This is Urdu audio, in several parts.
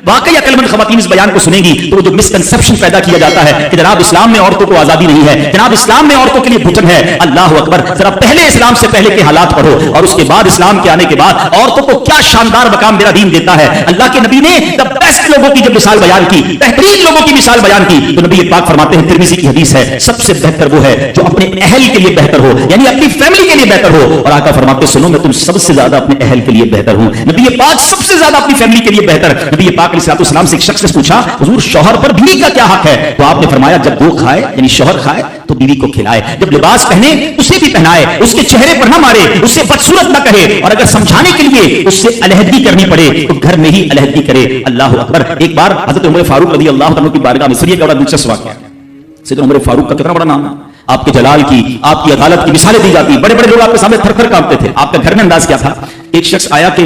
واقعی عقلمند خواتین اس بیان کو سنیں گی تو وہ جو مسکنسپشن پیدا کیا جاتا ہے کہ جناب اسلام میں عورتوں کو آزادی نہیں ہے، جناب اسلام میں عورتوں کے لیے گھٹن ہے، اللہ اکبر، ذرا پہلے اسلام سے پہلے کے حالات پڑھو اور اس کے بعد اسلام کے آنے کے بعد عورتوں کو کیا شاندار مقام میرا دین دیتا ہے۔ اللہ کے نبی نے بیسٹ لوگوں کی جب مثال بیان کی، بہترین لوگوں کی مثال بیان کی، تو نبی پاک فرماتے ہیں، ترمذی کی حدیث ہے، سب سے بہتر وہ ہے جو اپنے اہل کے لیے بہتر ہو، یعنی اپنی فیملی کے لیے بہتر ہو۔ اور آقا فرماتے ہیں، سنو میں تم سب سے زیادہ اپنے اہل کے لیے بہتر ہوں۔ نبی پاک سب سے زیادہ اپنی فیملی کے لیے بہتر۔ نبی پاک علیہ السلام سے ایک شخص نے پوچھا، حضور شوہر پر بیوی کا کیا حق ہے؟ تو آپ نے فرمایا، جب وہ کھائے یعنی شوہر کھائے تو بیوی کو کھلائے، جب لباس پہنے اسے بھی پہنائے، اس کے چہرے پر نہ مارے، اس سے بدصورت نہ کہے، اور اگر سمجھانے کے لیے اس سے علیحدگی کرنی پڑے تو گھر میں ہی علیحدگی کرے۔ اللہ اکبر۔ ایک بار حضرت عمر فاروق رضی اللہ عنہ کی بارگاہ میں، سنیے بڑا دلچسپ واقعہ ہے۔ سیدنا عمر فاروق کا کتنا بڑا نام ہے، آپ کے جلال کی، آپ کی عدالت کی مثالیں دی جاتی، بڑے بڑے لوگ آپ کے سامنے تھر تھر کانپتے تھے۔ آپ کا گھر میں انداز کیا تھا؟ ایک شخص آیا کہ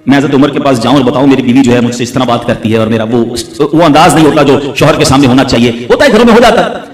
میں حضرت عمر کے پاس جاؤں اور بتاؤں میری بیوی جو ہے مجھ سے اس طرح بات کرتی ہے، اور میرا وہ انداز نہیں ہوتا جو شوہر کے سامنے ہونا چاہیے، ہوتا ہے گھروں میں ہو جاتا ہے۔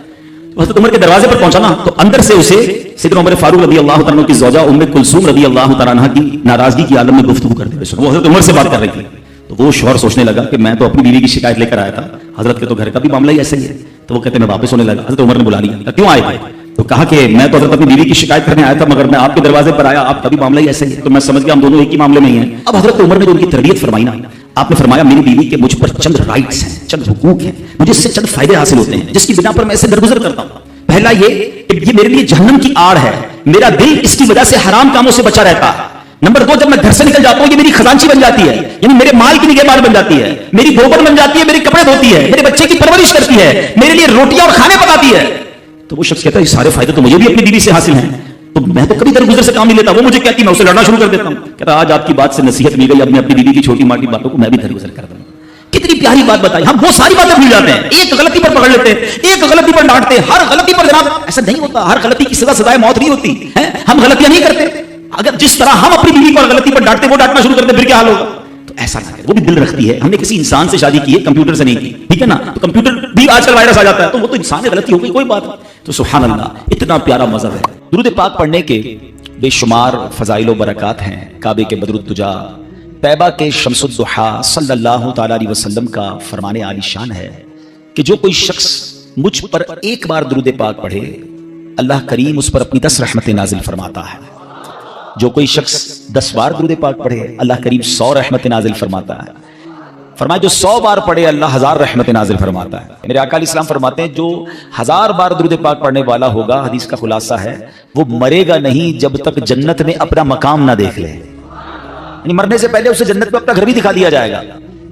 حضرت عمر کے دروازے پر پہنچا نا، تو اندر سے اسے سیدنا عمر فاروق رضی اللہ تعالیٰ کی زوجہ ام کلثوم رضی اللہ تعالیٰ عنہا کی ناراضگی کی عالم میں گفتگو کرتے ہوئے سنا۔ وہ حضرت عمر سے بات کر رہی تھی، تو وہ شوہر سوچنے لگا کہ میں تو اپنی بیوی کی شکایت لے کر آیا تھا، حضرت کے تو گھر کا بھی معاملہ ہی ایسا ہی ہے۔ تو وہ کہتے میں واپس ہونے لگا، حضرت عمر نے بلا لیا، کیوں آئے تھے؟ تو کہا کہ میں تو حضرت اپنی بیوی کی شکایت کرنے آیا تھا، مگر میں آپ کے دروازے پر آیا، آپ کا بھی معاملہ ہی ایسا ہی ہے، تو میں سمجھ گیا ہم دونوں ایک ہی معاملے میں ہی ہیں۔ اب حضرت عمر نے جو ان کی تربیت فرمائی نا، آپ نے فرمایا میری بیوی کے مجھ پر چند رائٹس ہیں، چند حقوق ہیں، مجھے اس سے چند فائدے حاصل ہوتے ہیں جس کی بنا پر میں اسے درگزر کرتا ہوں۔ پہلا یہ کہ یہ میرے لیے جہنم کی آڑ ہے، میرا دل اس کی وجہ سے حرام کاموں سے بچا رہتا ہے۔ نمبر دو، جب میں گھر سے نکل جاتا ہوں یہ میری خزانچی بن جاتی ہے، یعنی میرے مال کی نگہبان بن جاتی ہے، میری دھوبن بن جاتی ہے، میرے کپڑے دھوتی ہے، میرے بچے کی پرورش کرتی ہے، میرے لیے روٹیاں اور کھانے پکاتی ہے۔ تو وہ شخص کہتا ہے یہ سارے فائدے تو مجھے بھی اپنی بیوی سے حاصل ہیں، تو میں تو کبھی درگزر سے کام نہیں لیتا، وہ مجھے کہتی میں اسے لڑنا شروع کر دیتا ہوں۔ کہتا آج آپ کی بات سے نصیحت مل گئی، اب میں اپنی بیوی کی چھوٹی موٹی باتوں کو میں بھی درگزر کرتا ہوں۔ کتنی پیاری بات بتائی، ہم وہ ساری باتیں بھول جاتے ہیں، ایک غلطی پر پکڑ لیتے ہیں، ایک غلطی پر ڈانٹتے ہیں، ہر غلطی پر جناب ایسا نہیں ہوتا، ہر غلطی کی سزا سزائے موت نہیں ہوتی ہے، ہم غلطیاں نہیں کرتے۔ اگر جس طرح ہم اپنی بیوی کو غلطی پر ڈانٹتے وہ ڈانٹنا شروع کرتے پھر کیا حال ہوگا؟ تو ایسا نہ کرے، وہ بھی دل رکھتی ہے، ہم نے کسی انسان سے شادی کی ہے، کمپیوٹر سے نہیں کی، ٹھیک ہے نا؟ تو کمپیوٹر بھی آج کل وائرس آ جاتا ہے، تو وہ تو انسان ہے، غلطی ہو گئی کوئی بات نہیں۔ تو سبحان اللہ، اتنا پیارا مذہب ہے۔ درود پاک پڑھنے کے بے شمار فضائل و برکات ہیں۔ کعبے کے بدر الدجا، طیبہ کے شمس الضحیٰ صلی اللہ تعالی علیہ وسلم کا فرمان عالی شان ہے کہ جو کوئی شخص مجھ پر ایک بار درود پاک پڑھے، اللہ کریم اس پر اپنی 10 رحمتیں نازل فرماتا ہے۔ جو کوئی شخص 10 بار درود پاک پڑھے، اللہ کریم 100 رحمتیں نازل فرماتا ہے۔ فرمایا جو 100 بار پڑھے اللہ 1000 رحمتیں نازل فرماتا ہے۔ میرے آقا علیہ السلام فرماتے ہیں جو 1000 بار درود پاک پڑھنے والا ہوگا، حدیث کا خلاصہ ہے، وہ مرے گا نہیں جب تک جنت میں اپنا مقام نہ دیکھ لے، یعنی مرنے سے پہلے اسے جنت میں اپنا گھر بھی دکھا دیا جائے گا۔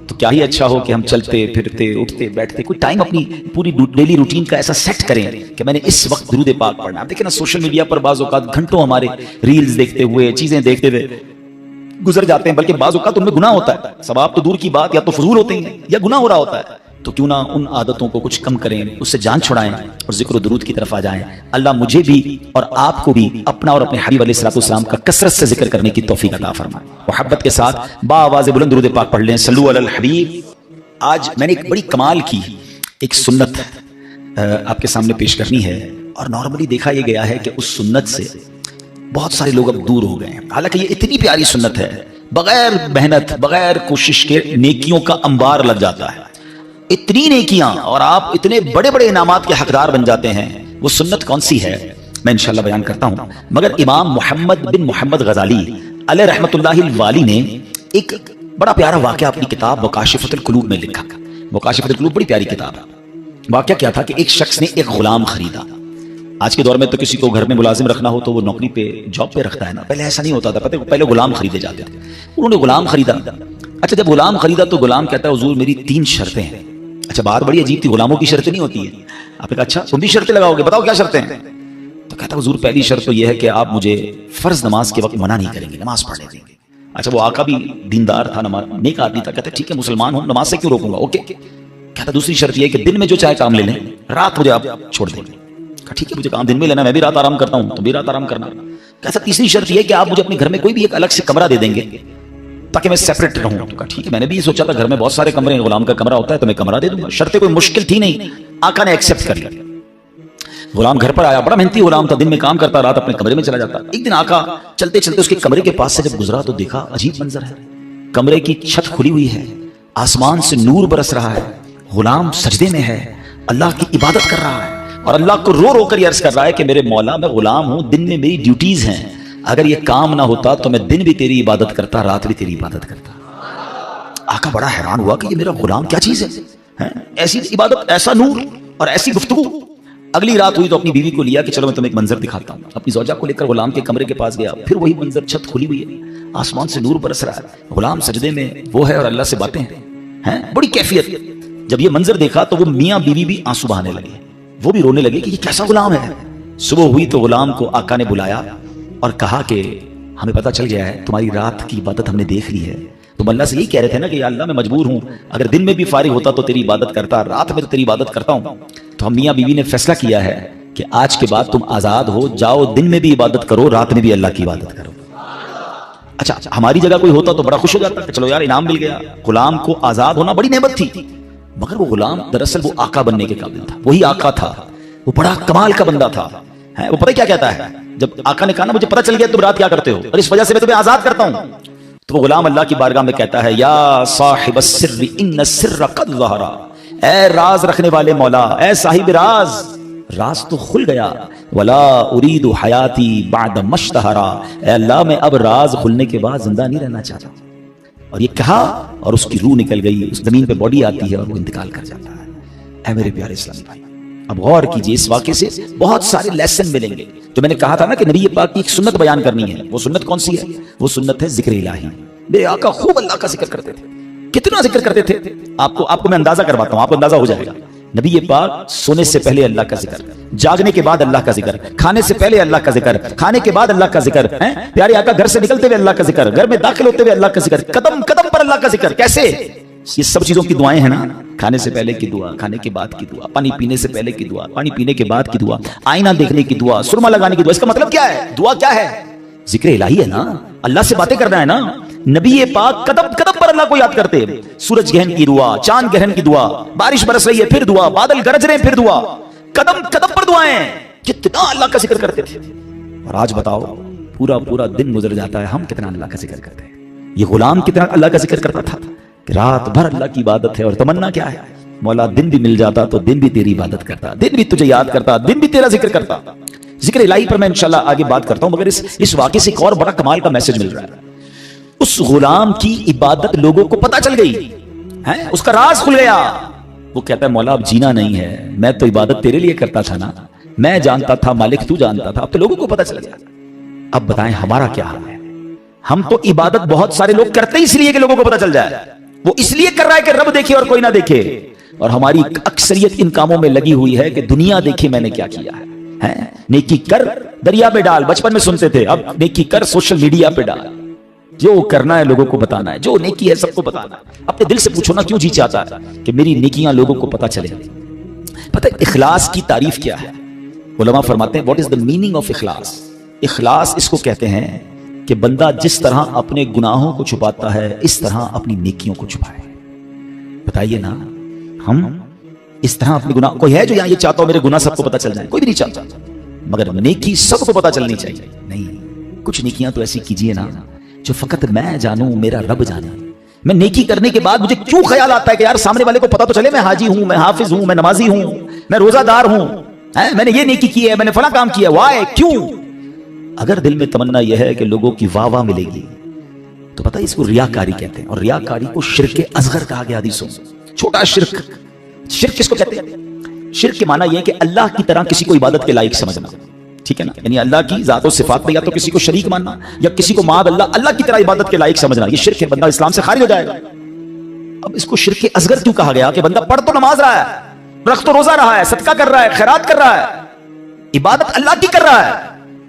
تو کیا ہی اچھا ہو کہ ہم چلتے پھرتے اٹھتے بیٹھتے کوئی ٹائم اپنی پوری ڈیلی روٹین کا ایسا سیٹ کریں کہ میں نے اس وقت درود پاک پڑھنا۔ آپ دیکھیں نا سوشل میڈیا پر بعض اوقات گھنٹوں ہمارے ریلز دیکھتے ہوئے چیزیں دیکھتے ہوئے گزر جاتے ہیں، بلکہ بعض اوقات ان میں گناہ ہوتا ہے، ثواب تو دور کی بات، یا تو فضول ہوتے ہیں یا گناہ ہو رہا ہوتا ہے۔ تو کیوں نہ ان عادتوں کو کچھ کم کریں، اس سے جان چھڑائیں اور ذکر و درود کی طرف آ جائیں۔ اللہ مجھے بھی اور آپ کو بھی اپنا اور اپنے حبیب علیہ الصلوۃ والسلام کا کثرت سے ذکر کرنے کی توفیق عطا فرمائے۔ محبت کے ساتھ با آواز بلند درود پاک پڑھ لیں، صلو علی الحبیب۔ آج میں نے ایک بڑی کمال کی ایک سنت آپ کے سامنے پیش کرنی ہے، اور نارملی دیکھا یہ گیا ہے کہ اس سنت سے بہت سارے لوگ اب دور ہو گئے ہیں، حالانکہ یہ اتنی پیاری سنت ہے، بغیر محنت بغیر کوشش کے نیکیوں کا انبار لگ جاتا ہے، اتنی نیکیاں، اور آپ اتنے بڑے بڑے انعامات کے حقدار بن جاتے ہیں۔ وہ سنت کون سی ہے میں انشاءاللہ بیان کرتا ہوں، مگر امام محمد بن محمد غزالی علیہ رحمت اللہ الوالی نے ایک بڑا پیارا واقعہ اپنی کتاب مکاشفۃ القلوب میں لکھا۔ مکاشفۃ القلوب بڑی پیاری کتاب ہے۔ واقعہ کیا تھا کہ ایک شخص نے ایک غلام خریدا۔ آج کے دور میں تو کسی کو گھر میں ملازم رکھنا ہو تو وہ نوکری پہ جاب پہ رکھتا ہے نا، پہلے ایسا نہیں ہوتا تھا، پہلے غلام خریدے جاتے تھے۔ انہوں نے غلام خریدا۔ اچھا جب غلام خریدا تو غلام کہتا ہے حضور میری 3 شرطیں ہیں۔ اچھا بات بڑی عجیب تھی، غلاموں کی شرطیں نہیں ہوتی ہیں۔ آپ نے کہا اچھا تم بھی شرطیں لگاؤ گے، بتاؤ کیا شرطیں ہیں؟ تو کہتا حضور پہلی شرط تو یہ ہے کہ آپ مجھے فرض نماز کے وقت منع نہیں کریں گے، نماز پڑھنے دیں گے۔ اچھا وہ آقا بھی دیندار تھا، نیک آدمی تھا، کہتا ٹھیک ہے مسلمان ہوں، نماز سے کیوں روکوں گا، اوکے۔ کہتا دوسری شرط یہ کہ دن میں جو چاہے کام لے لیں، رات مجھے آپ چھوڑ دیں گے۔ کہا ٹھیک ہے مجھے کام دن میں لینا، میں بھی رات آرام کرتا ہوں، تو بھی رات آرام کرنا۔ کہتا تیسری شرط یہ کہ آپ مجھے اپنے گھر میں کوئی بھی ایک الگ سے کمرہ دے دیں گے تاکہ میں سیپریٹ رہوں۔ تو کہا ٹھیک ہے، میں نے بھی یہ سوچا تھا گھر میں بہت سارے کمرے ہیں، غلام کا کمرہ ہوتا ہے تو میں کمرہ دے دوں گا، شرطیں کوئی مشکل تھی نہیں، آقا نے ایکسپٹ کر لیا۔ غلام گھر پر آیا، بڑا محنتی غلام تھا، دن میں کام کرتا، رات اپنے کمرے میں چلا جاتا۔ ایک دن آقا چلتے چلتے اس کے کمرے کے پاس سے جب گزرا تو دیکھا عجیب منظر ہے، کمرے کی چھت کھلی ہوئی ہے آسمان سے نور برس رہا ہے، غلام سجدے میں ہے، اللہ کی عبادت کر رہا ہے اور اللہ کو رو رو کر یہ عرض کر رہا ہے کہ میرے مولا میں غلام ہوں، دن میں میری ڈیوٹیز ہیں، اگر یہ کام نہ ہوتا تو میں دن بھی تیری عبادت کرتا، رات بھی تیری عبادت کرتا۔ آقا بڑا حیران ہوا کہ یہ میرا غلام کیا چیز ہے، ایسی عبادت، ایسا نور اور ایسی گفتگو۔ اگلی رات ہوئی تو اپنی بیوی کو لیا کہ چلو میں تمہیں ایک منظر دکھاتا ہوں، اپنی زوجہ کو لے کر غلام کے کمرے کے پاس گیا، پھر وہی منظر، چھت کھلی ہوئی ہے، آسمان سے نور برس رہا ہے، غلام سجدے میں وہ ہے اور اللہ سے باتیں ہیں، بڑی کیفیت۔ جب یہ منظر دیکھا تو وہ میاں بیوی بھی آنسو بہانے لگے، وہ بھی رونے لگے کہ یہ کیسا غلام ہے۔ صبح ہوئی تو غلام کو آقا نے بلایا اور کہا کہ ہمیں پتہ چل گیا ہے تمہاری رات کی عبادت ہم نے دیکھ لی ہے، تم اللہ سے یہی کہہ رہے تھے نا کہ یا اللہ میں مجبور ہوں، اگر دن میں بھی فارغ ہوتا تو تیری عبادت کرتا، رات میں تو تیری عبادت کرتا ہوں۔ تو ہم میاں بیوی نے فیصلہ کیا ہے کہ آج کے بعد تم آزاد ہو، جاؤ دن میں بھی عبادت کرو، رات میں بھی اللہ کی عبادت کرو۔ اچھا ہماری جگہ کوئی ہوتا تو بڑا خوش ہو جاتا کہ چلو یار انعام مل گیا، غلام کو آزاد ہونا بڑی نعمت تھی، مگر وہ غلام دراصل وہ آقا بننے کے قابل تھا، وہی آقا تھا، وہ بڑا کمال کا بندہ تھا۔ وہ پتہ کیا کہتا ہے، جب آقا نے کہا نا مجھے پتہ چل گیا تم رات کیا کرتے ہو اور اس وجہ سے میں تمہیں آزاد کرتا ہوں، تو وہ غلام اللہ کی بارگاہ میں کہتا ہے یا صاحب السر ان السر قد ظہر، اے راز رکھنے والے مولا، اے صاحب راز، راز تو کھل گیا، ولا اريد حیاتی بعد مشتہرا، اے اللہ میں اب راز کھلنے کے بعد زندہ نہیں رہنا چاہتا۔ اور یہ کہا اور اس کی روح نکل گئی، اس زمین پہ باڈی آتی ہے اور وہ انتقال کر جاتا ہے۔ اے میرے پیارے اسلامی بھائی، اب غور کیجئے، اس واقعے سے بہت سارے لیسن ملیں گے۔ جو میں نے کہا تھا نا کہ نبی پاک کی ایک سنت بیان کرنی ہے، وہ سنت کون سی ہے؟ وہ سنت ہے ذکر الہی۔ میرے آقا خوب اللہ کا ذکر کرتے تھے، کتنا ذکر کرتے تھے، آپ کو میں اندازہ کرواتا ہوں، آپ کو اندازہ ہو جائے گا۔ نبی پاک سونے سے پہلے اللہ کا ذکر، جاگنے کے بعد اللہ کا ذکر، کھانے سے پہلے اللہ کا ذکر، کھانے کے بعد اللہ کا ذکر، پیارے آقا گھر سے نکلتے ہوئے اللہ کا ذکر، گھر میں داخل ہوتے ہوئے اللہ کا ذکر، قدم قدم پر اللہ کا ذکر۔ کیسے؟ یہ سب چیزوں کی دعائیں ہیں نا، کھانے سے پہلے کی دعا، کھانے کے بعد کی دعا، پانی پینے سے پہلے کی دعا، پانی پینے کے بعد کی دعا، آئینہ دیکھنے کی دعا، سرما لگانے کی دعا۔ اس کا مطلب کیا ہے؟ دعا کیا ہے؟ ذکر الہی ہے نا، اللہ سے باتیں کرنا ہے نا۔ نبی پاک قدم قدم پر اللہ کو یاد کرتے، سورج گرہن کی دعا، چاند گرہن کی دعا، بارش برس رہی ہے پھر دعا، بادل گرج رہے ہیں پھر دعا، قدم قدم پر دعائیں، کتنا اللہ کا ذکر کرتے تھے۔ اور آج بتاؤ پورا پورا دن گزر جاتا ہے، ہم کتنا اللہ کا ذکر کرتے ہیں؟ یہ غلام کتنا اللہ کا ذکر کرتا تھا کہ رات بھر اللہ کی عبادت ہے، اور تمنا کیا ہے؟ مولا دن بھی مل جاتا تو دن بھی تیری عبادت کرتا، دن بھی تجھے یاد کرتا، دن بھی تیرا ذکر کرتا۔ ذکر الہی پر میں انشاءاللہ آگے بات کرتا ہوں، مگر اس واقعے سے ایک اور بڑا کمال کا میسج مل رہا ہے۔ اس غلام کی عبادت لوگوں کو پتہ چل گئی ہے، اس کا راز کھل گیا۔ وہ کہتا ہے مولا اب جینا نہیں ہے، میں تو عبادت تیرے لیے کرتا تھا نا، میں جانتا تھا مالک تو جانتا تھا، اب تو لوگوں کو پتہ چل گیا۔ اب بتائیں ہمارا کیا حال ہے؟ ہم تو عبادت بہت سارے لوگ کرتے اس لیے کہ لوگوں کو پتہ چل جائے، وہ اس لیے کر رہا ہے کہ رب دیکھے اور کوئی نہ دیکھے، اور ہماری اکثریت ان کاموں میں لگی ہوئی ہے کہ دنیا دیکھے میں نے کیا کیا ہے۔ نیکی کر دریا پہ ڈال، بچپن میں سنتے تھے، اب نیکی کر سوشل میڈیا پہ ڈال، جو کرنا ہے لوگوں کو بتانا ہے، جو نیکی ہے سب کو بتانا ہے۔ اپنے دل سے پوچھو نا کیوں جی چاہتا ہے کہ میری نیکیاں لوگوں کو پتہ چلے؟ پتہ ہے اخلاص کی تعریف کیا ہے؟ علماء فرماتے ہیں what is the meaning of اخلاص؟ اخلاص اس کو کہتے ہیں کہ بندہ جس طرح اپنے گناہوں کو چھپاتا ہے اس طرح اپنی نیکیوں کو چھپائے۔ بتائیے نا، ہم اس طرح اپنے گناہ، کوئی ہے جو یہاں یہ چاہتا ہو میرے گناہ سب کو پتہ چل جائے؟ کوئی بھی نہیں چاہتا، مگر نیکی سب کو پتہ چلنی چاہیے۔ نہیں، کچھ نیکیاں تو ایسی کیجئے نا جو فقط میں جانوں، میرا رب جانے۔ میں نیکی کرنے کے بعد مجھے کیوں خیال آتا ہے کہ یار سامنے والے کو پتہ تو چلے میں حاجی ہوں، میں حافظ ہوں، میں نمازی ہوں، میں روزہ دار ہوں، میں نے یہ نیکی کی ہے، میں نے فلاں کام کیا، وائے کیوں؟ اگر دل میں تمنا یہ ہے کہ لوگوں کی واہ واہ ملے گی تو پتہ اس کو ریاکاری کہتے ہیں، اور ریاکاری کو شرک اصغر کہا گیا حدیثوں میں، چھوٹا شرک۔ شرک کس کو کہتے ہیں؟ شرک کے معنی یہ ہے کہ اللہ کی طرح کسی کو عبادت کے لائق سمجھنا، ٹھیک ہے نا، یعنی اللہ کی ذات و صفات میں یا تو کسی کو شریک ماننا یا کسی کو معاذ اللہ کی طرح عبادت کے لائق سمجھنا، یہ شرک ہے، بندہ اسلام سے خارج ہو جائے گا۔ اب اس کو شرک اصغر کیوں کہا گیا؟ کہ بندہ پڑھ تو نماز رہا ہے، رکھ تو روزہ رہا ہے، صدقہ کر رہا ہے، خیرات کر رہا ہے، عبادت اللہ کی کر رہا ہے،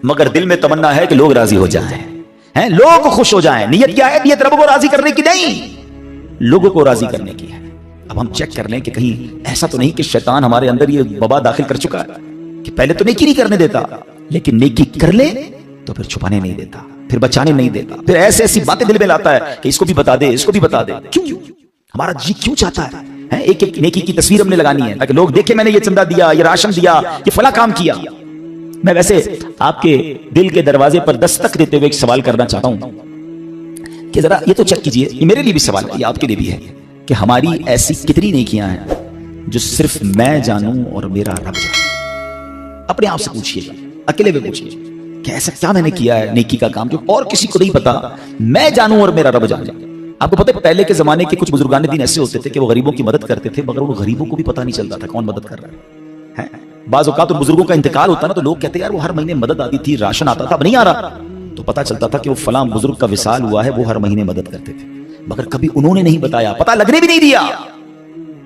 مگر دل میں تمنا ہے کہ لوگ راضی ہو جائیں، لوگ خوش ہو جائیں۔ نیت کیا ہے؟ نیت رب کو راضی کرنے کی نہیں، لوگوں کو راضی کرنے کی ہے۔ اب ہم چیک کر لیں کہ کہیں ایسا تو نہیں کہ شیطان ہمارے اندر یہ وبا داخل کر چکا ہے کہ پہلے تو نیکی نہیں کرنے دیتا، لیکن نیکی کر لے تو پھر چھپانے نہیں دیتا، پھر بچانے نہیں دیتا، پھر ایسے ایسی باتیں دل میں لاتا ہے کہ اس کو بھی بتا دے، اس کو بھی بتا دے۔ کیوں؟ ہمارا جی کیوں چاہتا ہے ایک ایک نیکی کی تصویر ہم نے لگانی ہے تاکہ لوگ دیکھیں میں نے یہ چندہ دیا، یہ راشن دیا، یہ فلاں کام کیا۔ میں ویسے آپ کے دل کے دروازے پر دستک دیتے ہوئے ایک سوال کرنا چاہتا ہوں کہ ذرا یہ تو چیک کیجئے، یہ میرے لیے بھی سوال ہے، یہ آپ کے لیے بھی ہے کہ ہماری ایسی کتنی نیکیاں ہیں جو صرف میں جانوں اور میرا رب جانے. اپنے آپ سے پوچھئے گا, اکیلے میں پوچھئے کہ ایسا کیا میں نے کیا ہے نیکی کا کام جو اور کسی کو نہیں پتا, میں جانوں اور میرا رب جانے. آپ کو پتہ ہے پہلے کے زمانے کے کچھ بزرگان دین ایسے ہوتے تھے کہ وہ غریبوں کی مدد کرتے تھے, مگر ان غریبوں کو بھی پتہ نہیں چلتا تھا کون مدد کر رہا ہے. بعض اوقات ان بزرگوں کا انتقال ہوتا نا تو لوگ کہتے ہیں یار وہ ہر مہینے مدد آتی تھی, راشن آتا تھا, اب نہیں آ رہا, تو پتہ چلتا تھا کہ وہ فلاں بزرگ کا وصال ہوا ہے, وہ ہر مہینے مدد کرتے تھے, مگر کبھی انہوں نے نہیں بتایا, پتہ لگنے بھی نہیں دیا.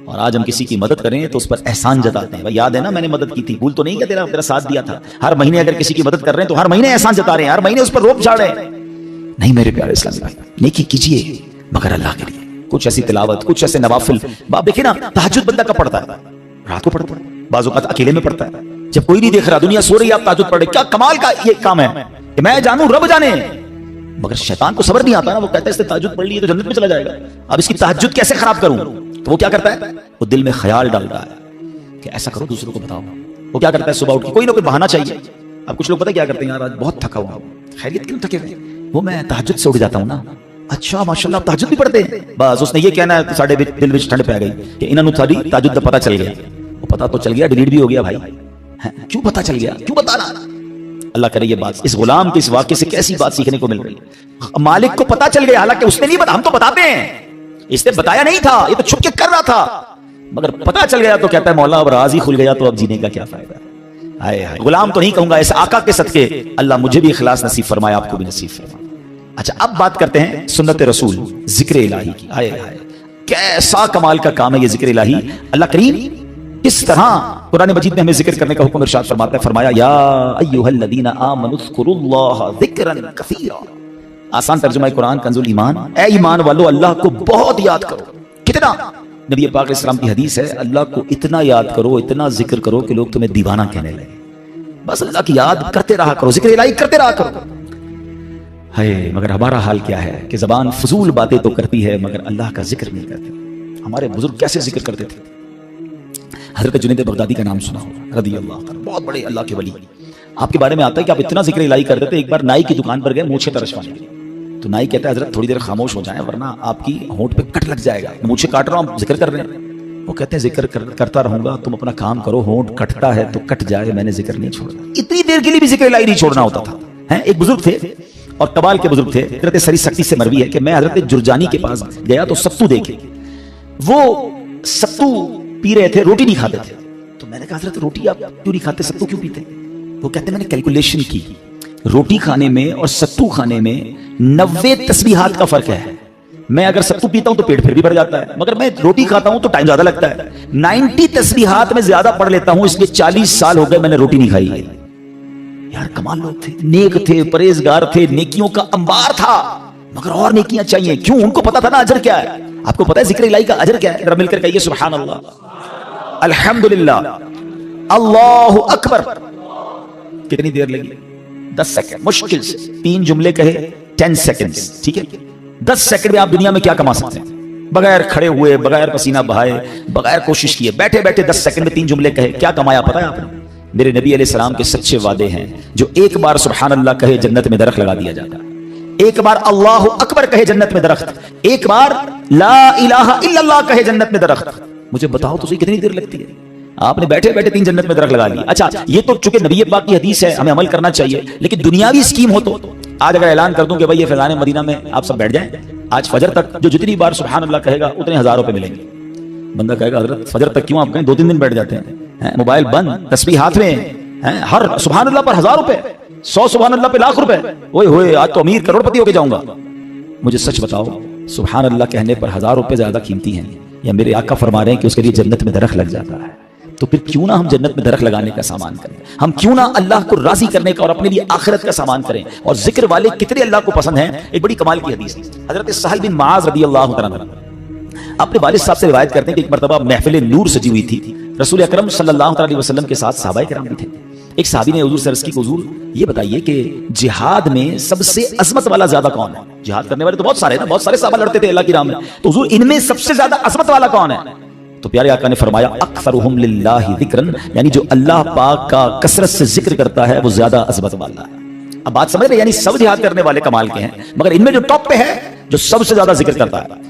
اور آج ہم کسی کی مدد کریں تو اس پر احسان جتاتے ہیں, یاد ہے نا میں نے مدد کی تھی, بھول تو نہیں کہ تیرا ساتھ دیا تھا. ہر مہینے اگر کسی کی مدد کر رہے ہیں تو ہر مہینے احسان جتا رہے ہیں, ہر مہینے اس پر روپ جھاڑ رہے ہیں. نہیں میرے پیارے اسلامی بھائی, نیکی کیجئے مگر اللہ کے لیے. کچھ ایسی تلاوت, کچھ ایسے نوافل. آپ دیکھیں نا تہجد بندہ کب پڑھتا ہے؟ رات کو پڑھتا ہے, بعض اوقات اکیلے میں پڑھتا ہے جب کوئی نہیں دیکھ رہا, دنیا سو رہی ہے, آپ تہجد پڑھ رہے. کیا کمال کا یہ کام ہے کہ میں جانوں رب جانے. مگر شیطان کو صبر نہیں آتا نا, وہ کہتا ہے اس نے تہجد پڑھ لی ہے تو جنت میں چلا جائے گا, اب اس کی تہجد کیسے خراب کروں. تو وہ کیا کرتا ہے, وہ دل میں خیال ڈال رہا ہے کہ ایسا کرو دوسروں کو بتاؤ. وہ کیا کرتا ہے, صبح اٹھ کے کوئی نہ کوئی بہانہ چاہیے. اب کچھ لوگ پتہ کیا کرتے ہیں, یار آج بہت تھکا ہوا ہوں. خیریت کیوں تھکے ہوئے؟ وہ میں تہجد سے اٹھ جاتا ہوں نا. اچھا ماشاءاللہ آپ تہجد بھی پڑھتے ہیں. بس اس نے یہ کہنا ہے ساڈے دل وچ ٹھنڈ پہ گئی کہ انہاں نوں ساری تہجد دا پتہ چل گیا. وہ پتہ تو چل گیا, ڈیلیٹ بھی ہو گیا بھائی. کیوں پتہ چل گیا, کیوں بتانا. اللہ کرے یہ بات اس غلام کے اس واقعے سے کیسی بات سیکھنے کو مل رہی ہے. مالک کو پتہ چل گیا, حالانکہ اس نے نہیں بتا, ہم تو بتاتے ہیں, اس نے بتایا نہیں تھا, یہ تو چھپ کے کر رہا تھا, مگر پتہ چل گیا تو کہتا ہے مولا اب راز ہی کھل گیا تو اب جینے کا کیا فائدہ. ہائے ہائے, غلام تو نہیں کہوں گا, ایسے آقا کے صدقے اللہ مجھے بھی اخلاص نصیب فرمائے, آپ کو بھی نصیب فرمائے. اچھا اب بات کرتے ہیں سنت رسول, ذکر الہی کی. ہائے ہائے کیسا کمال کا کام ہے یہ ذکر الہی. اللہ کریم کس طرح قرآن مجید میں ہمیں ذکر کرنے کا حکم ارشاد فرماتا ہے, فرمایا یا ایھا الذین آمنوا اذکروا اللہ ذکرا کثیرا. آسان ترجمہ قرآن کنز الایمان, اے ایمان والو اللہ کو بہت یاد کرو. کتنا؟ نبی پاک علیہ السلام کی حدیث ہے, اللہ کو اتنا یاد کرو, اتنا ذکر کرو کہ لوگ تمہیں دیوانہ کہنے لگے. بس اللہ کی یاد کرتے رہا کرو, ذکر الہی کرتے رہا کرو. ہے مگر ہمارا حال کیا ہے کہ زبان فضول باتیں تو کرتی ہے مگر اللہ کا ذکر نہیں کرتی. ہمارے بزرگ کیسے ذکر کرتے تھے. حضرت جنید بغدادی کا نام سنا ہوگا رضی اللہ عنہ, بہت بڑے اللہ کے ولی. آپ کے بارے میں آتا ہے کہ آپ اتنا ذکر الہی کرتے تھے, ایک بار نائی کی دکان پر گئے مونچھیں ترشوانے کے لیے, تو نائی کہتا ہے حضرت تھوڑی دیر خاموش ہو جائیں ورنہ آپ کی ہونٹ پہ کٹ لگ جائے گا, مونچھیں کاٹ رہا ہوں آپ ذکر کر رہے ہیں. وہ کہتے ہیں ذکر کرتا رہوں گا, تم اپنا کام کرو, ہونٹ کٹتا ہے تو کٹ جائے, میں نے ذکر نہیں چھوڑنا. اتنی دیر کے لیے بھی ذکر الہی نہیں چھوڑنا ہوتا تھا. ایک بزرگ تھے اور قبال کے بزرگ تھے, حضرت سری سکتی سے مروی ہے کہ میں حضرت جرجانی کے پاس گیا تو ستو دیکھے, وہ ستو پی رہے تھے, روٹی نہیں کھاتے تھے. تو میں نے کہا حضرت روٹی آپ کیوں نہیں کھاتے, ستو کیوں پیتے؟ وہ کہتے ہیں میں نے کیلکولیشن کی, روٹی کھانے میں اور ستو کھانے میں 90 تسبیحات کا فرق ہے. میں اگر ستو پیتا ہوں تو پیٹ پھر بھی بھر جاتا ہے, مگر میں روٹی کھاتا ہوں تو ٹائم زیادہ لگتا ہے. 90 تسبیحات میں زیادہ پڑھ لیتا ہوں, اس لیے 40 سال ہو گئے میں نے روٹی نہیں کھائی. یار کمال لوگ تھے, نیک تھے, پرہیزگار تھے, نیکیوں کا انبار تھا, مگر اور نیکیاں چاہیے. کیوں؟ ان کو پتا تھا نا اجر کیا ہے. آپ کو پتا ہے ذکر الہی کا اجر کیا ہے؟ ذرا مل کر کہیے سبحان اللہ, الحمدللہ, اللہ اکبر. کتنی دیر لگی؟ 10 سیکنڈ. مشکل سے 3 جملے کہے 10 سیکنڈ, ٹھیک ہے. 10 سیکنڈ میں آپ دنیا میں کیا کما سکتے ہیں؟ بغیر کھڑے ہوئے, بغیر پسینہ بہائے, بغیر کوشش کیے, بیٹھے بیٹھے 10 سیکنڈ میں 3 جملے کہے, کیا کمایا پتا ہے آپ نے؟ میرے نبی علیہ السلام کے سچے وعدے ہیں, جو ایک بار سبحان اللہ کہے جنت میں درخت لگا دیا جاتا ہے, ایک بار اللہ اکبر کہے جنت میں درخت, ایک بار لا الہ الا اللہ کہے جنت میں درخت. مجھے بتاؤ تو صحیح کتنی دیر لگتی ہے؟ آپ نے بیٹھے بیٹھے 3 جنت میں درخت لگا لی. اچھا یہ تو چونکہ نبی پاک کی حدیث ہے, ہمیں عمل کرنا چاہیے, لیکن دنیاوی اسکیم ہو تو آج اگر اعلان کر دوں کہ بھائی یہ فیضان مدینہ میں آپ سب بیٹھ جائیں, آج فجر تک جو جتنی بار سبحان اللہ کہے گا اتنے 1000 روپے ملیں گے. بندہ کہے گا حضرت فجر تک کیوں, آپ کہیں 2-3 دن بیٹھ جاتے ہیں, موبائل بند, تسبیح ہاتھ میں, ہر سبحان اللہ پر 1000 روپے, 100 سبحان اللہ پہ لاکھ روپے. اوئے ہوئے آج تو امیر کروڑ پتی ہو کے جاؤں گا. مجھے سچ بتاؤ, سبحان اللہ کہنے پر 1000 روپے زیادہ قیمتی ہیں, یا میرے آقا فرما رہے ہیں کہ اس کے لیے جنت میں درخت لگ جاتا ہے. تو پھر کیوں نہ ہم جنت میں درخت لگانے کا سامان کریں, ہم کیوں نہ اللہ کو راضی کرنے کا اور اپنے لیے آخرت کا سامان کریں. اور ذکر والے کتنے اللہ کو پسند ہیں. ایک بڑی کمال کی حدیث, حضرت سہل بن معاذ رضی اللہ عنہ اپنے والد صاحب سے روایت کرتے ہیں کہ ایک مرتبہ محفل نور سجی ہوئی تھی, رسول اکرم صلی اللہ علیہ وسلم کے ساتھ صحابہ کرام بھی تھے. ایک صحابی نے حضور سے عرض کی کہ حضور یہ بتائیے کہ جہاد میں سب سے عظمت والا زیادہ کون ہے؟ جہاد کرنے والے تو بہت سارے ہیں, بہت سارے صحابہ لڑتے تھے اللہ کی راہ میں, تو حضور ان میں سب سے زیادہ عظمت والا کون ہے؟ تو پیارے آقا نے فرمایا اکثرہم للہ ذکرن, یعنی جو اللہ پاک کا کثرت سے ذکر کرتا ہے وہ زیادہ عظمت والا ہے. اب بات سمجھ رہے, یعنی سب جہاد کرنے والے کمال کے ہیں, مگر ان میں جو ٹاپ پہ ہے جو سب سے زیادہ ذکر کرتا ہے